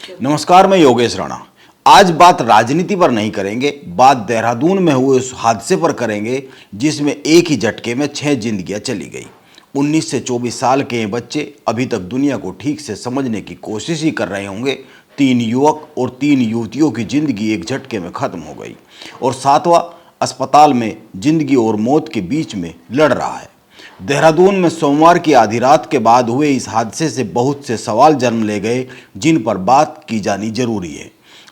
नमस्कार, मैं योगेश राणा। आज बात राजनीति पर नहीं करेंगे, बात देहरादून में हुए उस हादसे पर करेंगे जिसमें एक ही झटके में 6 जिंदगियां चली गई। 19 से 24 साल के ये बच्चे अभी तक दुनिया को ठीक से समझने की कोशिश ही कर रहे होंगे। 3 युवक और 3 युवतियों की जिंदगी एक झटके में खत्म हो गई और 7वां अस्पताल में जिंदगी और मौत के बीच में लड़ रहा है। देहरादून में सोमवार की आधी रात के बाद हुए इस हादसे से बहुत से सवाल जन्म ले गए, जिन पर बात की जानी जरूरी है।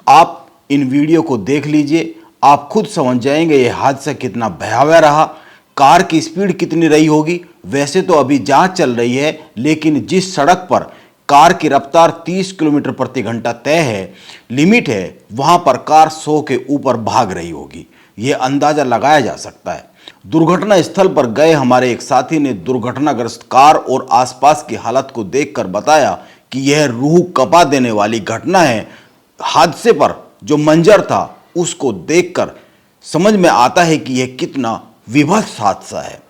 आप इन वीडियो को देख लीजिए, आप खुद समझ जाएंगे यह हादसा कितना भयावह रहा। कार की स्पीड कितनी रही होगी, वैसे तो अभी जांच चल रही है, लेकिन जिस सड़क पर कार की रफ्तार 30 किलोमीटर प्रति घंटा तय है, लिमिट है, वहां पर कार 100 के ऊपर भाग रही होगी। यह अंदाजा लगाया जा सकता है। दुर्घटना स्थल पर गए हमारे एक साथी ने दुर्घटनाग्रस्त कार और आसपास की हालत को देखकर बताया कि यह रूह कपा देने वाली घटना है। हादसे पर जो मंजर था उसको देखकर समझ में आता है कि यह कितना विभत्स हादसा है।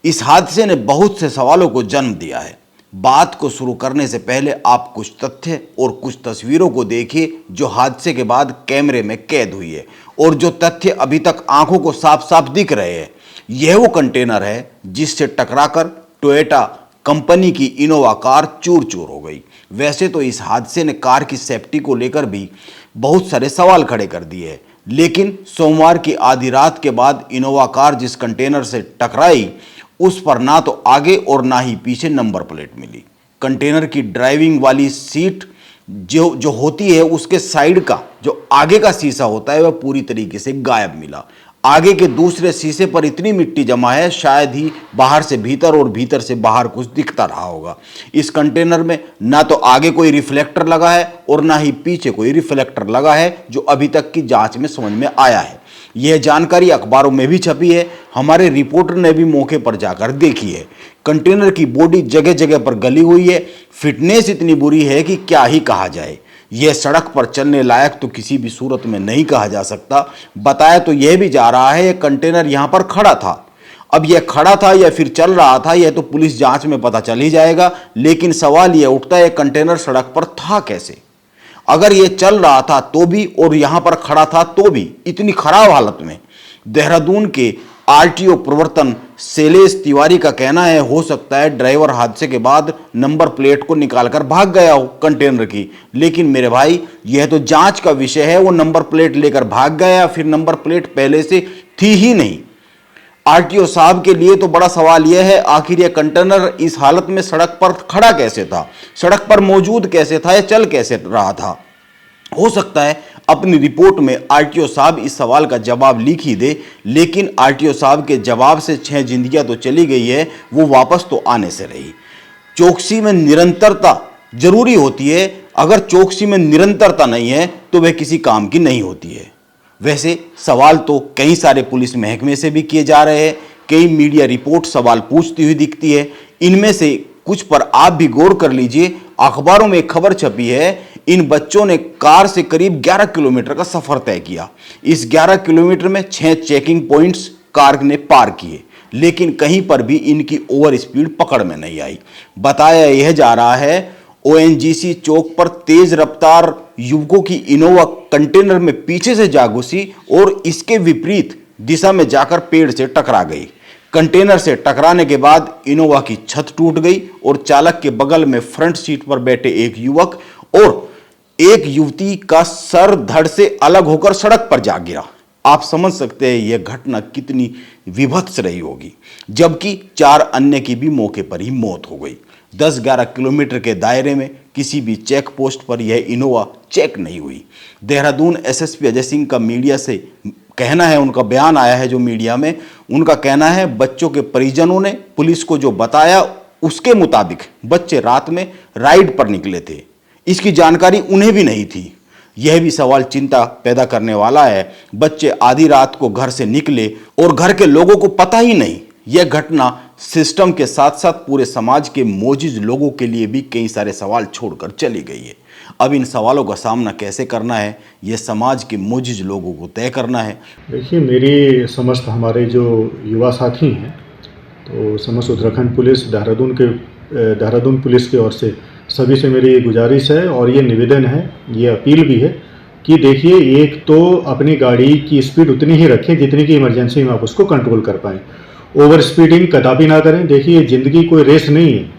इस हादसे ने बहुत से सवालों को जन्म दिया है। बात को शुरू करने से पहले आप कुछ तथ्य और कुछ तस्वीरों को देखिए जो हादसे के बाद कैमरे में कैद हुई है और जो तथ्य अभी तक आंखों को साफ साफ दिख रहे हैं। यह वो कंटेनर है जिससे टकराकर टोयोटा कंपनी की इनोवा कार चूर चूर हो गई। वैसे तो इस हादसे ने कार की सेफ्टी को लेकर भी बहुत सारे सवाल खड़े कर दिए हैं, लेकिन सोमवार की आधी रात के बाद इनोवा कार जिस कंटेनर से टकराई उस पर ना तो आगे और ना ही पीछे नंबर प्लेट मिली। कंटेनर की ड्राइविंग वाली सीट जो होती है, उसके साइड का जो आगे का शीशा होता है वह पूरी तरीके से गायब मिला। आगे के दूसरे शीशे पर इतनी मिट्टी जमा है, शायद ही बाहर से भीतर और भीतर से बाहर कुछ दिखता रहा होगा। इस कंटेनर में ना तो आगे कोई रिफ्लेक्टर लगा है और ना ही पीछे कोई रिफ्लेक्टर लगा है, जो अभी तक की जांच में समझ में आया है। यह जानकारी अखबारों में भी छपी है, हमारे रिपोर्टर ने भी मौके पर जाकर देखी है। कंटेनर की बॉडी जगह जगह पर गली हुई है, फिटनेस इतनी बुरी है कि क्या ही कहा जाए। यह सड़क पर चलने लायक तो किसी भी सूरत में नहीं कहा जा सकता। बताया तो यह भी जा रहा है यह कंटेनर यहां पर खड़ा था। अब यह खड़ा था या फिर चल रहा था, यह तो पुलिस जांच में पता चल ही जाएगा, लेकिन सवाल यह उठता है कंटेनर सड़क पर था कैसे। अगर यह चल रहा था तो भी और यहां पर खड़ा था तो भी इतनी खराब हालत में। देहरादून के आरटीओ प्रवर्तन शैलेश तिवारी का कहना है, हो सकता है ड्राइवर हादसे के बाद नंबर प्लेट को निकालकर भाग गया हो कंटेनर की। लेकिन मेरे भाई, यह तो जांच का विषय है, वो नंबर प्लेट लेकर भाग गया या फिर नंबर प्लेट पहले से थी ही नहीं। आरटीओ साहब के लिए तो बड़ा सवाल यह है, आखिर यह कंटेनर इस हालत में सड़क पर खड़ा कैसे था, सड़क पर मौजूद कैसे था या चल कैसे रहा था। हो सकता है अपनी रिपोर्ट में आरटीओ साहब इस सवाल का जवाब लिख ही दे, लेकिन आरटीओ साहब के जवाब से 6 जिंदगियां तो चली गई है, वो वापस तो आने से रही। चौकसी में निरंतरता जरूरी होती है, अगर चौकसी में निरंतरता नहीं है तो वह किसी काम की नहीं होती है। वैसे सवाल तो कई सारे पुलिस महकमे से भी किए जा रहे हैं, कई मीडिया रिपोर्ट सवाल पूछती हुई दिखती है। इनमें से कुछ पर आप भी गौर कर लीजिए। अखबारों में एक खबर छपी है, इन बच्चों ने कार से करीब 11 किलोमीटर का सफर तय किया। इस 11 किलोमीटर में 6 चेकिंग पॉइंट्स कार ने पार किए, लेकिन कहीं पर भी इनकी ओवर स्पीड पकड़ में नहीं आई। बताया यह जा रहा है ओएनजीसी चौक पर तेज रफ्तार युवकों की इनोवा कंटेनर में पीछे से जा घुसी और इसके विपरीत दिशा में जाकर पेड़ से टकरा गई। कंटेनर से टकराने के बाद इनोवा की छत टूट गई और चालक के बगल में फ्रंट सीट पर बैठे एक युवक और एक युवती का सर धड़ से अलग होकर सड़क पर जा गिरा। आप समझ सकते हैं यह घटना कितनी विभत्स रही होगी, जबकि 4 अन्य की भी मौके पर ही मौत हो गई। 10-11 किलोमीटर के दायरे में किसी भी चेक पोस्ट पर यह इनोवा चेक नहीं हुई। देहरादून एसएसपी अजय सिंह का मीडिया से कहना है, उनका बयान आया है जो मीडिया में, उनका कहना है बच्चों के परिजनों ने पुलिस को जो बताया उसके मुताबिक बच्चे रात में राइड पर निकले थे। इसकी जानकारी उन्हें भी नहीं थी। यह भी सवाल चिंता पैदा करने वाला है, बच्चे आधी रात को घर से निकले और घर के लोगों को पता ही नहीं। यह घटना सिस्टम के साथ साथ पूरे समाज के मोजिज लोगों के लिए भी कई सारे सवाल छोड़कर चली गई है। अब इन सवालों का सामना कैसे करना है, यह समाज के मोजिज लोगों को तय करना है। देखिए, मेरी समस्त हमारे जो युवा साथी हैं, तो समस्त उत्तराखंड पुलिस देहरादून पुलिस की ओर से सभी से मेरी गुजारिश है और ये निवेदन है, ये अपील भी है कि देखिए, एक तो अपनी गाड़ी की स्पीड उतनी ही रखें जितनी कि इमरजेंसी में आप उसको कंट्रोल कर पाएँ। ओवर स्पीडिंग कदापि ना करें। देखिए, ज़िंदगी कोई रेस नहीं है।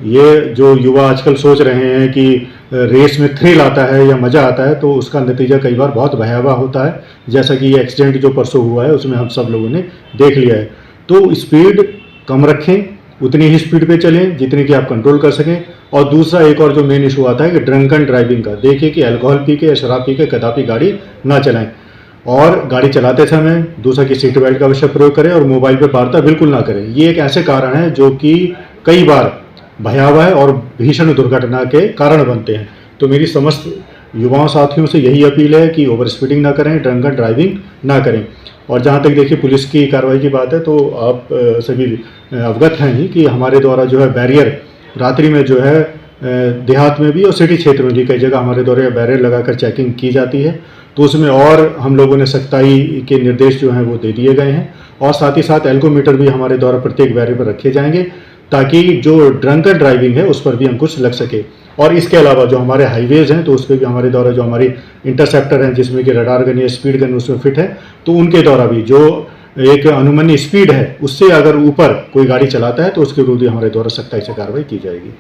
ये जो युवा आजकल सोच रहे हैं कि रेस में थ्रिल आता है या मज़ा आता है, तो उसका नतीजा कई बार बहुत भयावह होता है, जैसा कि ये एक्सीडेंट जो परसों हुआ है उसमें हम सब लोगों ने देख लिया है। तो स्पीड कम रखें, उतनी ही स्पीड पे चलें जितनी कि आप कंट्रोल कर सकें। और दूसरा एक और जो मेन इशू आता है कि ड्रंकन ड्राइविंग का, देखिए कि अल्कोहल पी के या शराब पी के कदापि गाड़ी ना चलाएं। और गाड़ी चलाते समय दूसरा कि सीट बेल्ट का अवश्य प्रयोग करें और मोबाइल पे वार्ता बिल्कुल ना करें। ये एक ऐसे कारण हैं जो कि कई बार भयावह और भीषण दुर्घटना के कारण बनते हैं। तो मेरी समस्त युवाओं साथियों से यही अपील है कि ओवर स्पीडिंग ना करें, ड्रंकन ड्राइविंग ना करें। और जहाँ तक देखिए पुलिस की कार्रवाई की बात है, तो आप सभी अवगत हैं ही कि हमारे द्वारा जो है बैरियर रात्रि में जो है देहात में भी और सिटी क्षेत्र में भी कई जगह हमारे द्वारा बैरियर लगाकर चेकिंग की जाती है। तो उसमें और हम लोगों ने सख्ताई के निर्देश जो हैं वो दे दिए गए हैं। और साथ ही साथ एल्कोमीटर भी हमारे द्वारा प्रत्येक बैरियर पर रखे जाएंगे, ताकि जो ड्रंकन ड्राइविंग है उस पर भी अंकुश लग सके। और इसके अलावा जो हमारे हाईवेज़ हैं, तो उस पर भी हमारे द्वारा जो हमारी इंटरसेप्टर हैं जिसमें कि रडार गन या स्पीड गन उसमें फिट है, तो उनके द्वारा भी जो एक अनुमन्य स्पीड है उससे अगर ऊपर कोई गाड़ी चलाता है तो उसके विरुद्ध भी हमारे द्वारा सख्ताई से कार्रवाई की जाएगी।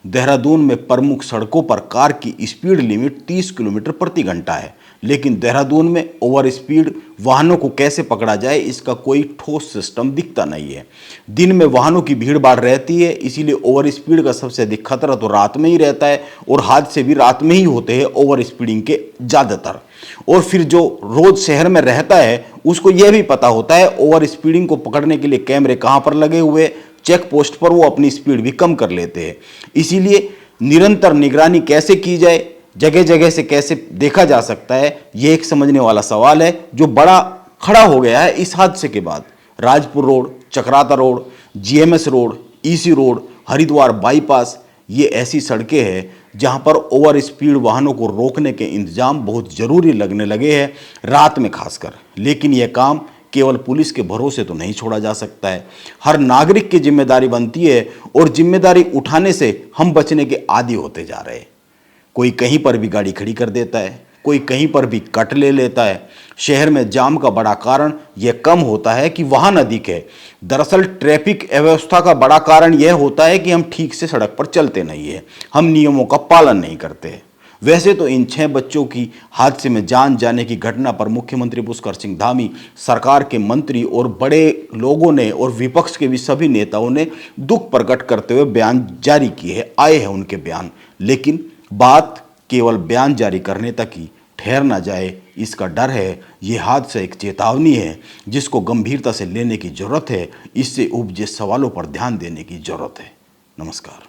देहरादून में प्रमुख सड़कों पर कार की स्पीड लिमिट 30 किलोमीटर प्रति घंटा है, लेकिन देहरादून में ओवर स्पीड वाहनों को कैसे पकड़ा जाए इसका कोई ठोस सिस्टम दिखता नहीं है। दिन में वाहनों की भीड़ भाड़ रहती है, इसीलिए ओवर स्पीड का सबसे अधिक खतरा तो रात में ही रहता है और हादसे भी रात में ही होते हैं ओवर स्पीडिंग के ज़्यादातर। और फिर जो रोज शहर में रहता है उसको यह भी पता होता है ओवर स्पीडिंग को पकड़ने के लिए कैमरे कहाँ पर लगे हुए, चेक पोस्ट पर वो अपनी स्पीड भी कम कर लेते हैं। इसीलिए निरंतर निगरानी कैसे की जाए, जगह जगह से कैसे देखा जा सकता है, ये एक समझने वाला सवाल है जो बड़ा खड़ा हो गया है इस हादसे के बाद। Rajpur road, Chakrata road, GMS road, EC road, Haridwar bypass, ये ऐसी सड़कें हैं जहां पर ओवर स्पीड वाहनों को रोकने के इंतजाम बहुत ज़रूरी लगने लगे हैं, रात में खासकर। लेकिन यह काम केवल पुलिस के भरोसे तो नहीं छोड़ा जा सकता है, हर नागरिक की जिम्मेदारी बनती है और जिम्मेदारी उठाने से हम बचने के आदी होते जा रहे हैं। कोई कहीं पर भी गाड़ी खड़ी कर देता है, कोई कहीं पर भी कट ले लेता है। शहर में जाम का बड़ा कारण यह कम होता है कि वाहन अधिक है। दरअसल ट्रैफिक अव्यवस्था का बड़ा कारण यह होता है कि हम ठीक से सड़क पर चलते नहीं है, हम नियमों का पालन नहीं करते। वैसे तो इन 6 बच्चों की हादसे में जान जाने की घटना पर मुख्यमंत्री पुष्कर सिंह धामी, सरकार के मंत्री और बड़े लोगों ने और विपक्ष के भी सभी नेताओं ने दुख प्रकट करते हुए बयान जारी किए हैं, आए हैं उनके बयान। लेकिन बात केवल बयान जारी करने तक ही ठहर ना जाए, इसका डर है। ये हादसा एक चेतावनी है जिसको गंभीरता से लेने की जरूरत है। इससे उपजे सवालों पर ध्यान देने की जरूरत है। नमस्कार।